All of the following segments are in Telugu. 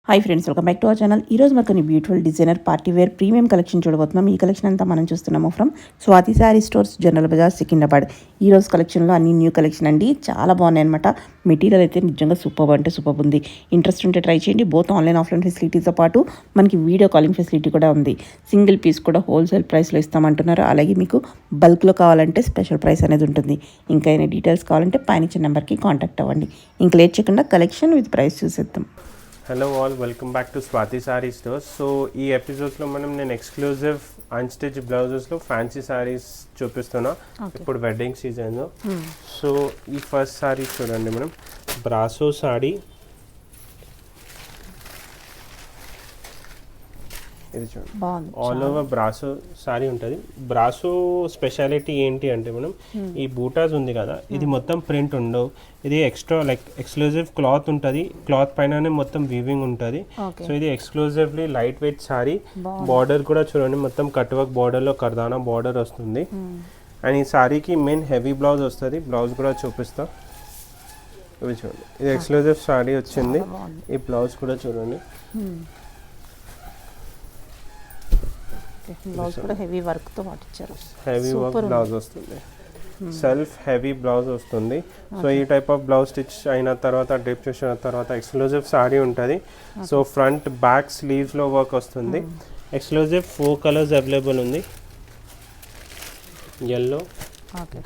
Hi friends, welcome back to our channel. ఈరోజు మనకు కొన్ని beautiful designer party wear premium collection చూడబోతున్నాం. ఈ కలెక్షన్ అంతా మనం చూస్తున్నాము ఫ్రమ్ స్వాతి శారీ స్టోర్స్, జనరల్ బజార్, సికింద్రాబాద్. ఈ రోజు కలెక్షన్లో అన్ని న్యూ కలెక్షన్ అండి, చాలా బాగున్నాయి అనమాట. మెటీరియల్ అయితే నిజంగా సూపర్ అంటే సూపర్ ఉంది. ఇంట్రెస్ట్ ఉంటే ట్రై చేయండి. బోత్ ఆన్లైన్ ఆఫ్లైన్ ఫెసిలిటీతో పాటు మనకి వీడియో కాలింగ్ ఫెసిలిటీ కూడా ఉంది. సింగిల్ పీస్ కూడా హోల్సేల్ ప్రైస్లో ఇస్తామంటున్నారు. అలాగే మీకు బల్క్లో కావాలంటే స్పెషల్ ప్రైస్ అనేది ఉంటుంది. ఇంకా ఏమైనా డీటెయిల్స్ కావాలంటే పైన ఇచ్చిన నెంబర్కి కాంటాక్ట్ అవ్వండి. ఇంకా లేట్ చేయకుండా కలెక్షన్ విత్ ప్రైస్ చూసేద్దాం. Hello all, welcome back to Swathi sorry stores. So ఈ ఎపిసోడ్స్లో నేను ఎక్స్క్లూజివ్ అన్స్టిచ్ బ్లౌజెస్లో ఫ్యాన్సీ సారీస్ చూపిస్తున్నా. ఇప్పుడు వెడ్డింగ్ సీజన్. సో ఈ ఫస్ట్ సారీ చూడండి, మనం బ్రాసో సారీ. ఇది చూడండి, ఆల్ ఓవర్ బ్రాసో సారీ ఉంటుంది. బ్రాసో స్పెషాలిటీ ఏంటి అంటే మనం ఈ బూటాస్ ఉంది కదా, ఇది మొత్తం ప్రింట్ ఉండవు. ఇది ఎక్స్ట్రా లైక్ ఎక్స్క్లూజివ్ క్లాత్ ఉంటుంది. క్లాత్ పైననే మొత్తం వీవింగ్ ఉంటుంది. సో ఇది exclusively light weight sorry. Border కూడా చూడండి, మొత్తం కట్ వర్క్ బార్డర్లో కర్దానా బార్డర్ వస్తుంది. అండ్ ఈ సారీకి మెయిన్ హెవీ బ్లౌజ్ వస్తుంది. బ్లౌజ్ కూడా చూపిస్తా. ఇవి చూడండి, ఇది ఎక్స్క్లూజివ్ సారీ వచ్చింది. ఈ బ్లౌజ్ కూడా చూడండి, బ్లౌజ్ కూడా హెవీ వర్క్తో పాటించారు. హెవీ వర్క్ బ్లౌజ్ వస్తుంది, సెల్ఫ్ హెవీ బ్లౌజ్ వస్తుంది. సో ఈ టైప్ ఆఫ్ బ్లౌజ్ స్టిచ్ అయిన తర్వాత, డ్రిప్ చేసిన తర్వాత ఎక్స్క్లూజివ్ సారీ ఉంటుంది. సో ఫ్రంట్ బ్యాక్ స్లీవ్స్లో వర్క్ వస్తుంది. ఎక్స్క్లూజివ్ 4 కలర్స్ అవైలబుల్ ఉంది: yellow,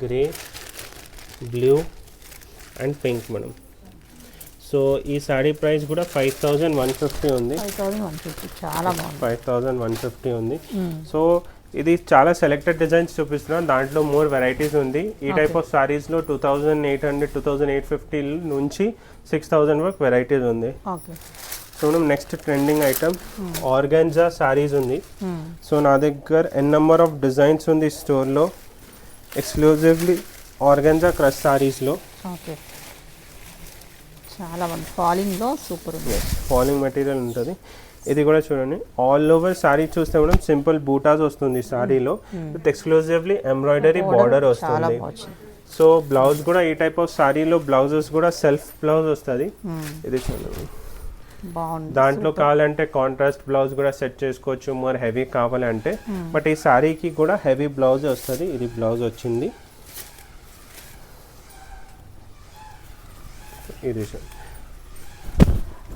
grey, blue and pink madam. So ఈ సారీ ప్రైస్ కూడా 5150 ఉంది. 5150 ఉంది. సో ఇది చాలా సెలెక్టెడ్ డిజైన్స్ చూపిస్తున్నాం. దాంట్లో మోర్ వెరైటీస్ ఉంది. ఈ టైప్ ఆఫ్ సారీస్లో 2800, 2850 నుంచి 6000 వరకు వెరైటీస్ ఉంది. సో మనం next trending item organza saris ఉంది. సో నా దగ్గర నెంబర్ ఆఫ్ డిజైన్స్ ఉంది స్టోర్లో. ఎక్స్క్లూజివ్లీ ఆర్గాన్జా క్రష్ సారీస్లో చాలా మంది ఫాలింగ్లో సూపర్ ఉంది. ఫాలింగ్ మెటీరియల్ ఉంటుంది. ఇది కూడా చూడండి, ఆల్ ఓవర్ సారీ చూస్తే మనం సింపుల్ బూటాస్ వస్తుంది సారీలో, విత్ ఎక్స్క్లూజివ్లీ ఎంబ్రాయిడరీ బార్డర్ వస్తుంది. సో బ్లౌజ్ కూడా ఈ టైప్ ఆఫ్ సారీలో బ్లౌజెస్ కూడా సెల్ఫ్ బ్లౌజ్ వస్తుంది. ఇది చూడండి, దాంట్లో కావాలంటే కాంట్రాస్ట్ బ్లౌజ్ కూడా సెట్ చేసుకోవచ్చు, మోర్ హెవీ కావాలంటే. బట్ ఈ సారీకి కూడా హెవీ బ్లౌజ్ వస్తుంది. ఇది బ్లౌజ్ వచ్చింది. ఇది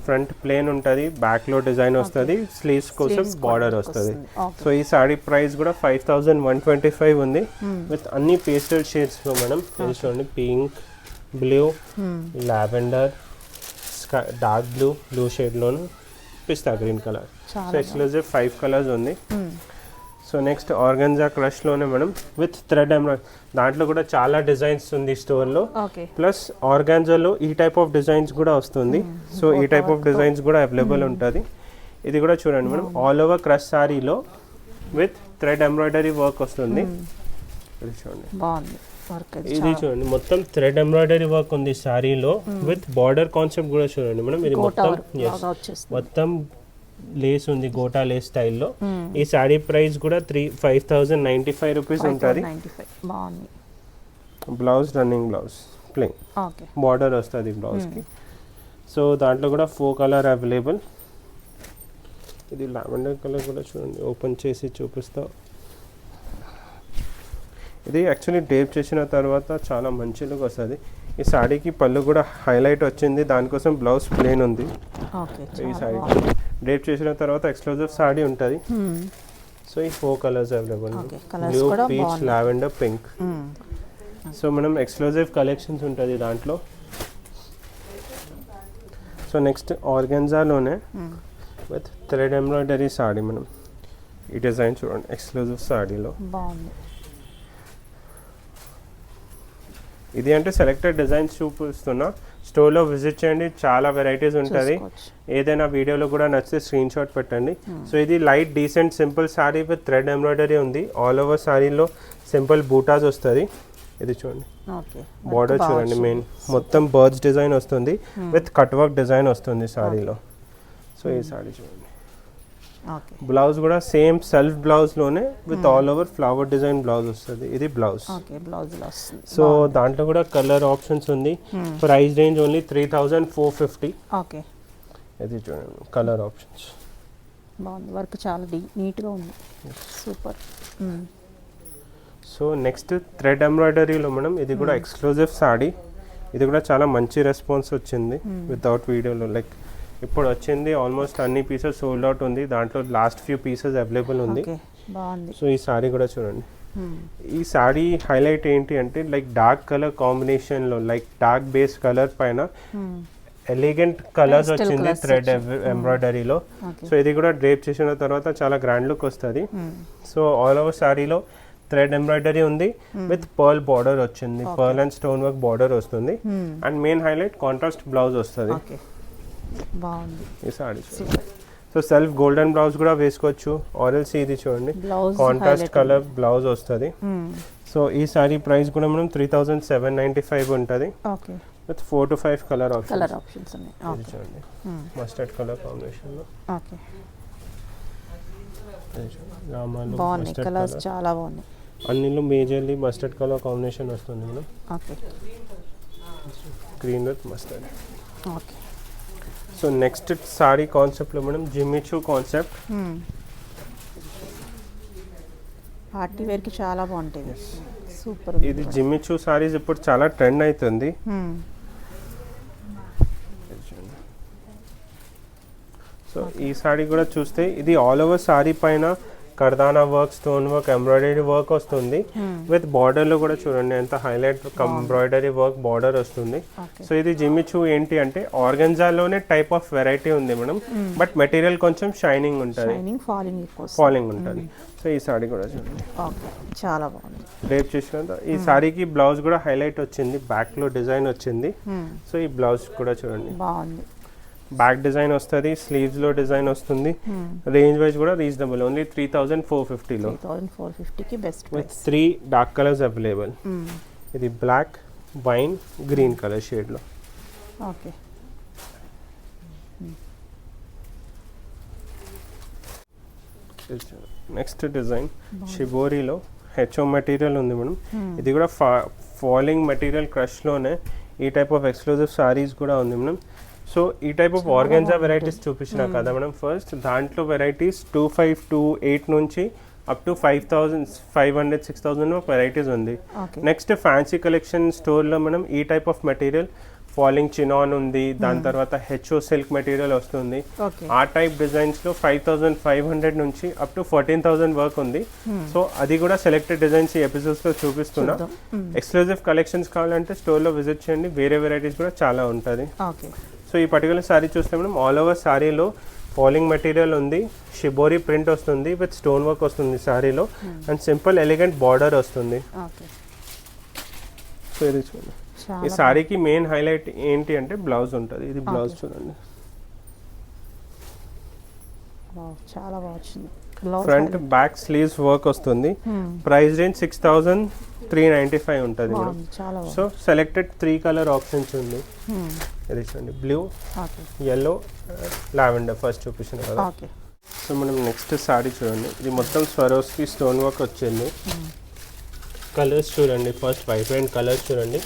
ఫ్రంట్ ప్లేన్ ఉంటుంది, బ్యాక్లో డిజైన్ వస్తుంది, స్లీవ్స్ కోసం బార్డర్ వస్తుంది. సో ఈ సారీ ప్రైస్ కూడా 5125 ఉంది, విత్ అన్ని పేస్టల్ షేడ్స్లో మేడం. ఇది చూడండి, pink, blue, lavender, dark blue, blue షేడ్లోను పిస్తా green colour. So exclusive 5 colours ఉంది. సో నెక్స్ట్ ఆర్గన్జా క్రష్లోనే మనం విత్ థ్రెడ్ ఎంబ్రాయిడరీ. దాంట్లో కూడా చాలా డిజైన్స్ ఉంది స్టోర్లో. ప్లస్ ఆర్గాన్జాలో ఈ టైప్ ఆఫ్ డిజైన్స్ కూడా వస్తుంది. సో ఈ టైప్ ఆఫ్ డిజైన్స్ కూడా అవైలబుల్ ఉంటుంది. ఇది కూడా చూడండి మనం, ఆల్ ఓవర్ క్రష్ సారీలో విత్ థ్రెడ్ ఎంబ్రాయిడరీ వర్క్ వస్తుంది. ఇది చూడండి, ఇది చూడండి, మొత్తం థ్రెడ్ ఎంబ్రాయిడరీ వర్క్ ఉంది సారీలో, విత్ బార్డర్ కాన్సెప్ట్ కూడా చూడండి మనం. ఇది మొత్తం లేస్ ఉంది, గోటా లేస్ స్టైల్లో. ఈ సారీ ప్రైస్ కూడా 5095 రూపీస్ ఉంటుంది. Blouse running blouse plain, border వస్తుంది బ్లౌజ్కి. సో దాంట్లో కూడా 4 కలర్ అవైలబుల్. ఇది లావెండర్ కలర్ కూడా చూడండి, ఓపెన్ చేసి చూపిస్తా. ఇది యాక్చువల్లీ డ్రేప్ చేసిన తర్వాత చాలా మంచి లుక్ వస్తుంది. ఈ సారీకి పళ్ళు కూడా హైలైట్ వచ్చింది, దానికోసం బ్లౌజ్ ప్లెయిన్ ఉంది. ఈ సారీ డ్రేప్ చేసిన తర్వాత ఎక్స్క్లూజివ్ సారీ ఉంటుంది. సో ఈ 4 colours available, blue, peach, lavender, pink. So మనం ఎక్స్క్లూజివ్ కలెక్షన్స్ ఉంటుంది దాంట్లో. సో నెక్స్ట్ ఆర్గాన్జాలోనే విత్ థ్రెడ్ ఎంబ్రాయిడరీ సారీ మనం. ఈ డిజైన్ చూడండి, ఎక్స్క్లూజివ్ సారీలో. ఇది అంటే సెలెక్టెడ్ డిజైన్స్ చూపిస్తున్నా. స్టోర్లో విజిట్ చేయండి, చాలా వెరైటీస్ ఉంటుంది. ఏదైనా వీడియోలో కూడా నచ్చితే స్క్రీన్ షాట్ పెట్టండి. సో ఇది light decent simple sorry with thread embroidery ఉంది. ఆల్ ఓవర్ సారీలో సింపుల్ బూటాస్ వస్తుంది. ఇది చూడండి, బార్డర్ చూడండి, మెయిన్ మొత్తం బర్డ్స్ డిజైన్ వస్తుంది, విత్ కట్ వర్క్ డిజైన్ వస్తుంది సారీలో. సో ఈ సారీ చూడండి, బ్లౌజ్ కూడా సేమ్ సెల్ఫ్ బ్లౌజ్ లోనే with all over flower design blouse వస్తుంది. ఇది బ్లౌజ్. సో దాంట్లో కూడా కలర్ ఆప్షన్స్ ఉంది. Price range only 3450. ఇది చూడండి కలర్ ఆప్షన్స్. బాగుంది, వర్క్ చాలా నీట్గా ఉంది, సూపర్. సో నెక్స్ట్ థ్రెడ్ ఎంబ్రాయిడరీలో మనం ఇది కూడా ఎక్స్క్లూజివ్ సాడీ. ఇది కూడా చాలా మంచి రెస్పాన్స్ వచ్చింది వితౌట్ వీడియోలో. లైక్ ఇప్పుడు వచ్చింది ఆల్మోస్ట్ అన్ని పీసెస్ సోల్డ్ అవుట్ ఉంది, దాంట్లో లాస్ట్ ఫ్యూ పీసెస్ అవైలబుల్ ఉంది. బాగుంది. సో ఈ సారీ కూడా చూడండి. ఈ సారీ హైలైట్ ఏంటి అంటే లైక్ డార్క్ కలర్ కాంబినేషన్లో, లైక్ డార్క్ బేస్ కలర్ పైన ఎలిగెంట్ కలర్స్ వచ్చింది థ్రెడ్ ఎంబ్రాయిడరీలో. సో ఇది కూడా డ్రేప్ చేసిన తర్వాత చాలా గ్రాండ్ లుక్ వస్తుంది. సో ఆల్ ఓవర్ సారీలో థ్రెడ్ ఎంబ్రాయిడరీ ఉంది విత్ పర్ల్ బార్డర్ వచ్చింది, pearl and stone work border వస్తుంది. And main highlight contrast blouse వస్తుంది ఈ sari. So self golden blouse కూడా వేసుకోవచ్చు, ఆర్ఎల్స్ ఇది చూడండి కాంట్రాస్ట్ కలర్ బ్లౌజ్ వస్తుంది. సో ఈ సారీ ప్రైస్ కూడా మనం 3795 ఉంటుంది విత్ 4 to 5 కలర్ ఆప్షన్స్ చూడండి. మస్టర్డ్ కలర్ కాంబినేషన్లో చాలా బాగున్నాయి. అన్నిలో మేజర్లీ మస్టర్డ్ కలర్ కాంబినేషన్ వస్తుంది మనం, green with mustard. So next sorry కాన్సెప్ట్లో మనం జిమ్మిచూ కాన్సెప్ట్. పార్టీ వేర్కి చాలా బాగుంటుంది, సూపర్. ఇది జిమ్మిచూ సారీస్ ఇప్పుడు చాలా ట్రెండ్ అవుతుంది. సో ఈ సారీ కూడా చూస్తే ఇది ఆల్ ఓవర్ సారీ పైన కర్దానా work, stone work, embroidery work వస్తుంది విత్ బార్డర్ లో కూడా చూడండి ఎంత హైలైట్ ఎంబ్రాయిడరీ వర్క్ బార్డర్ వస్తుంది. సో ఇది జిమ్మిచూ ఏంటి అంటే ఆర్గన్జాలోనే టైప్ ఆఫ్ వెరైటీ ఉంది మేడం, బట్ మెటీరియల్ కొంచెం షైనింగ్ ఉంటుంది, ఫాలింగ్ ఉంటుంది. సో ఈ సారీ కూడా చూడండి చాలా బాగుంది. రేప్ చేసిన ఈ సారీకి బ్లౌజ్ కూడా హైలైట్ వచ్చింది, బ్యాక్ లో డిజైన్ వచ్చింది. సో ఈ బ్లౌజ్ కూడా చూడండి బాగుంది, బ్యాక్ డిజైన్ వస్తుంది, స్లీవ్స్ లో డిజైన్ వస్తుంది. రేంజ్ వైజ్ కూడా రీజనబుల్, ఓన్లీ 3450 లో 3450కి best with 3 dark colours available. ఇది black, wine, green colour shade లో. ఓకే. నెక్స్ట్ డిజైన్ షిబోరీలో హెచ్ఓ మెటీరియల్ ఉంది మేడం. ఇది కూడా ఫాలింగ్ మెటీరియల్ క్రష్ లోనే ఈ టైప్ ఆఫ్ ఎక్స్క్లూజివ్ సారీస్ కూడా ఉంది మేడం. సో ఈ టైప్ ఆఫ్ ఆర్గన్జా వెరైటీస్ చూపించిన కదా మనం ఫస్ట్, దాంట్లో వెరైటీస్ 2528 నుంచి అప్ టు 5500 6000 వెరైటీస్ ఉంది. నెక్స్ట్ ఫ్యాన్సీ కలెక్షన్ స్టోర్లో మనం ఈ type of material falling chinon ఉంది, దాని తర్వాత హెచ్ఓ సిల్క్ మెటీరియల్ వస్తుంది. ఆ టైప్ డిజైన్స్ లో 5500 నుంచి అప్ టు 14000 వర్క్ ఉంది. సో అది కూడా సెలెక్టెడ్ డిజైన్స్ ఈ ఎపిసోడ్స్ లో చూపిస్తున్నా. ఎక్స్క్లూజివ్ కలెక్షన్స్ కావాలంటే స్టోర్ లో విజిట్ చేయండి, వేరే వెరైటీస్ కూడా చాలా ఉంటుంది. సో ఈ పర్టికులర్ సారీ చూస్తే మనం ఆల్ ఓవర్ సారీలో ఫాలింగ్ మెటీరియల్ ఉంది, షిబోరీ ప్రింట్ వస్తుంది విత్ స్టోన్ వర్క్ వస్తుంది సారీలో, అండ్ సింపుల్ ఎలిగెంట్ బార్డర్ వస్తుంది. సో ఇది చూడండి. ఈ సారీకి మెయిన్ హైలైట్ ఏంటి అంటే బ్లౌజ్ ఉంటుంది. ఇది బ్లౌజ్ చూడండి, చాలా బాగుంది. ఫ్రంట్ బ్యాక్ స్లీవ్స్ వర్క్ వస్తుంది. ప్రైస్ రేంజ్ 6395 ఉంటుంది madam. So selected 3 colour options ఉంది. ఇది చూడండి బ్లూ, ఎల్లో, లావెండర్ ఫస్ట్ చూపించిన కదా. సో మనం నెక్స్ట్ సారీ చూడండి, ఇది మొత్తం స్వరోస్కి స్టోన్ వర్క్ వచ్చింది. కలర్స్ చూడండి, ఫస్ట్ వైబ్రెంట్ కలర్స్ చూడండి,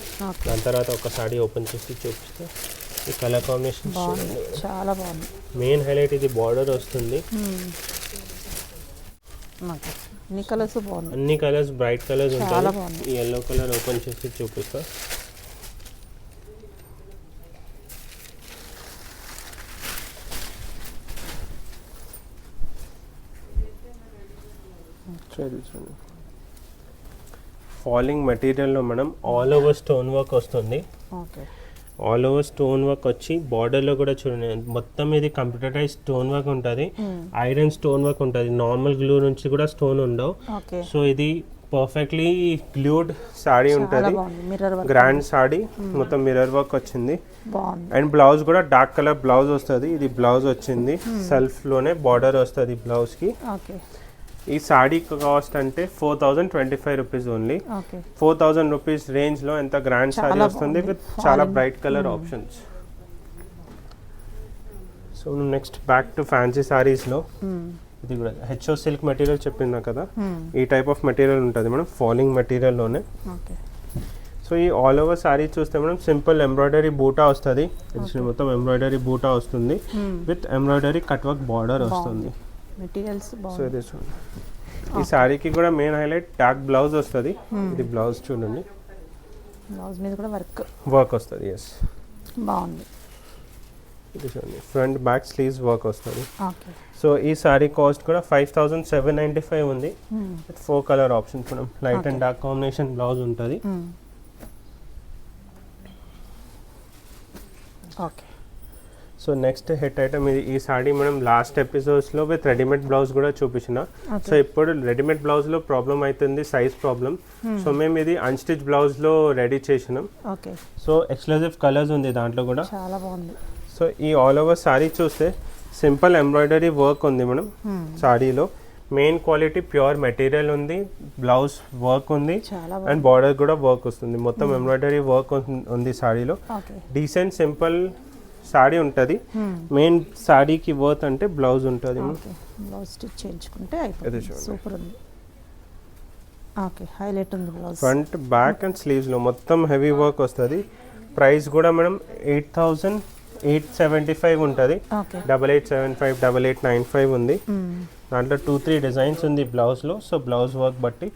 దాని తర్వాత ఒక సారీ ఓపెన్ చేసి చూపిస్తే ఈ కలర్ కాంబినేషన్ చూడండి చాలా బాగుంది. మెయిన్ హైలైట్ ఇది బార్డర్ వస్తుంది. అన్ని కలర్స్ బాగున్నాయి, అన్ని కలర్స్ బ్రైట్ కలర్స్ ఉంటాయి. ఈ ఎల్లో కలర్ ఓపెన్ చేసి చూపిస్తా. ఫాలింగ్ మెటీరియల్లో మనం ఆల్ ఓవర్ స్టోన్ వర్క్ వస్తుంది. ఆల్ ఓవర్ స్టోన్ వర్క్ వచ్చి బార్డర్లో కూడా చూడండి మొత్తం ఇది కంప్యూటరైజ్ స్టోన్ వర్క్ ఉంటుంది, ఐరన్ స్టోన్ వర్క్ ఉంటుంది, నార్మల్ గ్లూ నుంచి కూడా స్టోన్ ఉండవు. సో ఇది పర్ఫెక్ట్లీ గ్లూడ్ సారీ ఉంటుంది, గ్రాండ్ సారీ, మొత్తం మిర్రర్ వర్క్ వచ్చింది. అండ్ బ్లౌజ్ కూడా డార్క్ కలర్ బ్లౌజ్ వస్తుంది. ఇది బ్లౌజ్ వచ్చింది, సెల్ఫ్ లోనే బార్డర్ వస్తుంది బ్లౌజ్ కి. ఈ సారీ కాస్ట్ అంటే 4025 రూపీస్ ఓన్లీ. 4000 రూపీస్ రేంజ్ లో ఎంత గ్రాండ్ సారీ వస్తుంది విత్ చాలా bright colour options. So next back to fancy saris లో ఇది కూడా హెచ్ఓ సిల్క్ మెటీరియల్ చెప్పిందా కదా, ఈ టైప్ ఆఫ్ మెటీరియల్ ఉంటుంది మేడం, ఫాలింగ్ మెటీరియల్ లోనే. సో సో ఈ ఆల్ ఓవర్ సారీ చూస్తే మనం సింపుల్ ఎంబ్రాయిడరీ బూటా వస్తుంది. మొత్తం ఎంబ్రాయిడరీ బూటా వస్తుంది with embroidery cut work border వస్తుంది. మెటీరియల్స్ సో ఇది చూడండి. ఈ సారీకి కూడా మెయిన్ హైలైట్ డార్క్ బ్లౌజ్ వస్తుంది. ఇది బ్లౌజ్ చూడండి, బ్లౌజ్ మీద కూడా వర్క్ వస్తుంది. ఎస్, బాగుంది. ఇది చూడండి, ఫ్రంట్ బ్యాక్ స్లీవ్స్ వర్క్ వస్తుంది. ఓకే. సో ఈ సారీ కాస్ట్ కూడా 5795 ఉంది. 4 కలర్ ఆప్షన్స్ మనం light and dark combination blouse ఉంటుంది. Okay. So next hit item ఇది. ఈ సారీ మనం లాస్ట్ ఎపిసోడ్స్లో విత్ రెడీమేడ్ బ్లౌజ్ కూడా చూపించిన. సో ఇప్పుడు రెడీమేడ్ బ్లౌజ్లో ప్రాబ్లం అవుతుంది, సైజ్ ప్రాబ్లం. సో మేము ఇది అన్స్టిచ్ బ్లౌజ్లో రెడీ చేసినాం. ఓకే. సో ఎక్స్క్లూజివ్ కలర్స్ ఉంది దాంట్లో కూడా, చాలా బాగుంది. సో ఈ ఆల్ ఓవర్ సారీ చూస్తే సింపుల్ ఎంబ్రాయిడరీ వర్క్ ఉంది మనం సారీలో. మెయిన్ క్వాలిటీ ప్యూర్ మెటీరియల్ ఉంది, బ్లౌజ్ వర్క్ ఉంది అండ్ బార్డర్ కూడా వర్క్ వస్తుంది. మొత్తం ఎంబ్రాయిడరీ వర్క్ ఉంది సారీలో. డీసెంట్ సింపుల్ సారీ ఉంటుంది. మెయిన్ సారీకి వర్త్ అంటే బ్లౌజ్ ఉంటుంది. బ్లౌజ్ స్టిచ్ చేయించుకుంటే అయిపోతుంది. సూపర్ ఉంది. ఓకే, హైలైట్ ఉంది blouse. Front back and sleeves లో మొత్తం హెవీ వర్క్ వస్తుంది. ప్రైస్ కూడా మనం 8875 ఉంటుంది. 8875, 8895 ఉంది. దాంట్లో 2-3 డిజైన్స్ ఉంది బ్లౌజ్ లో. సో బ్లౌజ్ వర్క్ బట్టి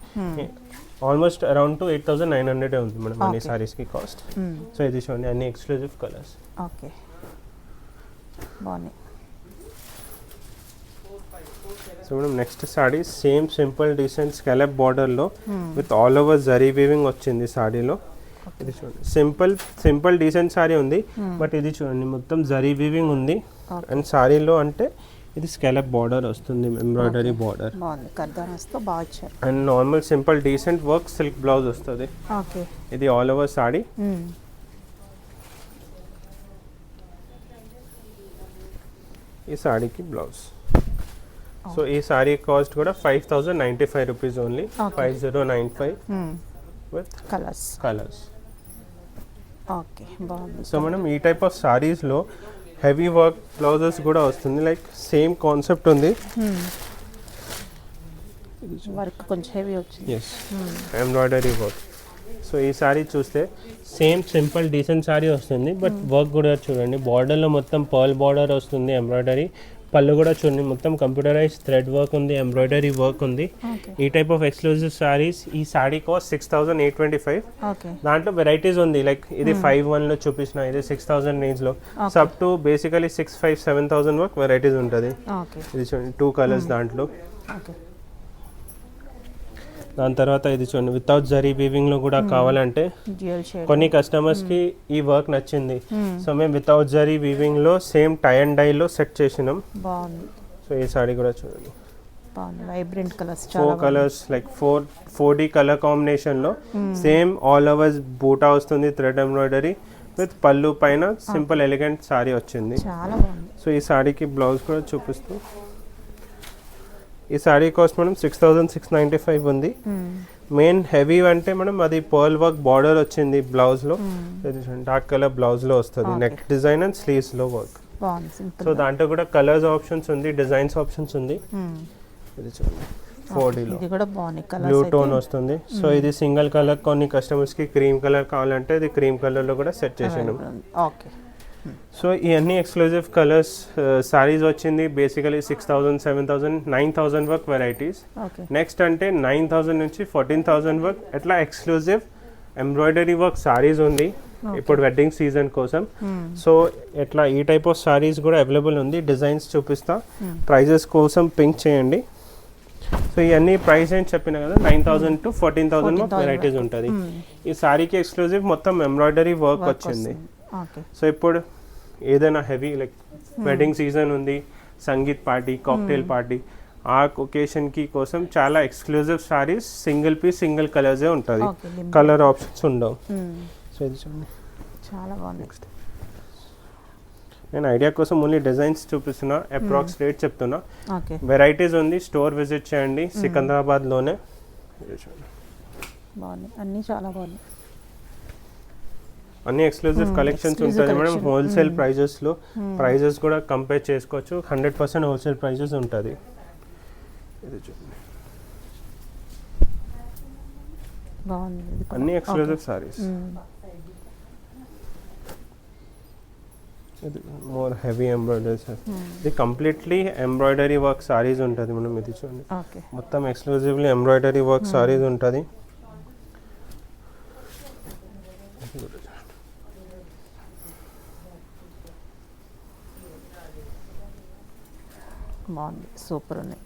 ఆల్మోస్ట్ అరౌండ్ 8900 ఉంది మనం అన్ని సారీస్ కి కాస్ట్. సో ఇది చూడండి, అన్ని ఎక్స్క్లూజివ్ కలర్స్. ఓకే, బాగున్నాయి. సో మనం next sari same simple decent scallop border లో with all over zari weaving వచ్చింది సారీలో. ఇది చూడండి, సింపుల్ డీసెంట్ సారీ ఉంది. బట్ ఇది చూడండి మొత్తం జరీ వీవింగ్ ఉంది. అండ్ సారీలో అంటే ఇది స్కాలప్ బార్డర్ వస్తుంది, embroidery border. And normal simple decent work silk blouse వస్తుంది. ఇది ఆల్ ఓవర్ సారీ. ఈ సారీకి బ్లౌజ్. సో ఈ సారీ కాస్ట్ కూడా 5095 rupees only. 5095 with colours. Okay, బాగుంది. సో మనం ఈ టైప్ ఆఫ్ సారీస్లో హెవీ వర్క్ బ్లౌజెస్ కూడా వస్తుంది. లైక్ సేమ్ కాన్సెప్ట్ ఉంది. వర్క్ కొంచెం హెవీ వచ్చింది. Yes, embroidery work. సో ఈ సారీ చూస్తే సేమ్ సింపుల్ డీసెంట్ సారీ వస్తుంది. బట్ వర్క్ కూడా చూడండి, బార్డర్లో మొత్తం పర్ల్ బార్డర్ వస్తుంది, ఎంబ్రాయిడరీ. పళ్ళు కూడా చూడండి మొత్తం కంప్యూటరైజ్ థ్రెడ్ వర్క్ ఉంది, ఎంబ్రాయిడరీ వర్క్ ఉంది. ఈ టైప్ ఆఫ్ ఎక్స్క్లూజివ్ సారీస్. ఈ సారీ కాస్ట్ 6825. దాంట్లో వెరైటీస్ ఉంది. లైక్ ఇది 51 లో చూపించిన, ఇది 6000 రేంజ్ లో. సబ్ టు బేసికలీ 65,000-7000 వరకు వెరైటీస్ ఉంటుంది. ఇది చూడండి 2 కలర్స్ దాంట్లో. దాని తర్వాత ఇది చూడండి వితౌట్ జరీ వీవింగ్ లో కూడా కావాలంటే కొన్ని కస్టమర్స్ కి ఈ వర్క్ నచ్చింది. సో మేము వితౌట్ జరీ వీవింగ్ లో సేమ్ టై అండ్ డై లో సెట్ చేసినాం. సో ఈ సారీ కూడా చూడండి, vibrant colours, 4 colours like 4D colour combination లో సేమ్ ఆల్ ఓవర్ బూటా వస్తుంది, థ్రెడ్ ఎంబ్రాయిడరీ విత్ పళ్ళు పైన సింపుల్ ఎలిగెంట్ సారీ వచ్చింది. సో ఈ సారీకి బ్లౌజ్ కూడా చూపిస్తూ. ఈ సారీ కాస్ట్ మనం 6695 ఉంది. మెయిన్ హెవీ అంటే మనం అది పర్ల్ వర్క్ బార్డర్ వచ్చింది బ్లౌజ్ లో. డార్క్ కలర్ బ్లౌజ్ లో వస్తుంది, నెక్ డిజైన్ అండ్ స్లీవ్స్ లో వర్క్. సో దాంట్లో కూడా కలర్స్ ఆప్షన్స్ ఉంది, డిజైన్స్ ఆప్షన్స్ ఉంది. ఇది చూడండి 4D లో బ్లూ టోన్ వస్తుంది. సో ఇది సింగిల్ కలర్, కొన్ని కస్టమర్స్ కి క్రీమ్ కలర్ కావాలంటే ఇది క్రీమ్ కలర్ లో కూడా సెట్ చేసాను. సో ఇవన్నీ ఎక్స్క్లూజివ్ కలర్స్ సారీస్ వచ్చింది. బేసికలీ 6000, 7000, 9000 వరకు వెరైటీస్. నెక్స్ట్ అంటే 9000 నుంచి 14,000 వరకు ఎట్లా ఎక్స్క్లూజివ్ ఎంబ్రాయిడరీ వర్క్ సారీస్ ఉంది ఇప్పుడు వెడ్డింగ్ సీజన్ కోసం. సో ఎట్లా ఈ టైప్ ఆఫ్ సారీస్ కూడా అవైలబుల్ ఉంది. డిజైన్స్ చూపిస్తా, ప్రైజెస్ కోసం పింక్ చేయండి. సో ఇవన్నీ ప్రైస్ ఏం చెప్పిన కదా, 9000 to 14,000 వరకు వెరైటీస్ ఉంటుంది. ఈ సారీకి ఎక్స్క్లూజివ్ మొత్తం ఎంబ్రాయిడరీ వర్క్ వచ్చింది. సో ఇప్పుడు ఏదైనా హెవీ లైక్ వెడ్డింగ్ సీజన్ ఉంది, సంగీత్ పార్టీ, కాక్టైల్ పార్టీ, ఆ ఒకేషన్ కి కోసం చాలా exclusive saris single piece single కలర్సే ఉంటుంది, కలర్ ఆప్షన్స్ ఉండవు. సో ఇది చూడండి చాలా బాగుంది. నెక్స్ట్ నేను ఐడియా కోసం ఓన్లీ డిజైన్స్ చూపిస్తున్నా, అప్రాక్స్ రేట్ చెప్తున్నా. వెరైటీస్ ఉంది, స్టోర్ విజిట్ చేయండి సికింద్రాబాద్లోనే. బాగుంది, అన్నీ చాలా బాగుంది. అన్ని ఎక్స్క్లూజివ్ కలెక్షన్స్ ఉంటుంది మేడం. హోల్సేల్ ప్రైజెస్లో ప్రైజెస్ కూడా కంపేర్ చేసుకోవచ్చు. 100% హోల్సేల్ ప్రైజెస్ ఉంటుంది. ఇది చూడండి బాగుంది ఇది కూడా. అన్ని ఎక్స్క్లూజివ్ సారీస్. ఇది మోర్ హెవీ ఎంబ్రాయిడరీస్. ఇది కంప్లీట్లీ ఎంబ్రాయిడరీ వర్క్ సారీస్ ఉంటుంది మనం. ఇది చూడండి ఓకే మొత్తం ఎక్స్క్లూజివ్లీ ఎంబ్రాయిడరీ వర్క్ సారీస్ ఉంటుంది. బాగుంది, సూపర్ ఉన్నాయి.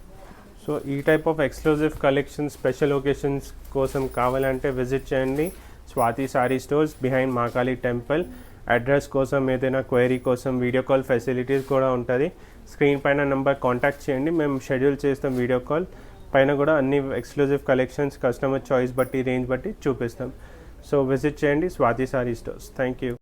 సో ఈ type of exclusive collection special occasions కోసం కావాలంటే విజిట్ చేయండి Swathi sorry stores behind Mahakali temple. Address కోసం ఏదైనా క్వైరీ కోసం వీడియో కాల్ ఫెసిలిటీస్ కూడా ఉంటుంది. స్క్రీన్ పైన నెంబర్ కాంటాక్ట్ చేయండి, మేము షెడ్యూల్ చేస్తాం వీడియో కాల్. పైన కూడా అన్ని ఎక్స్క్లూజివ్ కలెక్షన్స్ కస్టమర్ చాయిస్ బట్టి రేంజ్ బట్టి చూపిస్తాం. సో విజిట్ చేయండి Swathi sorry stores. Thank you.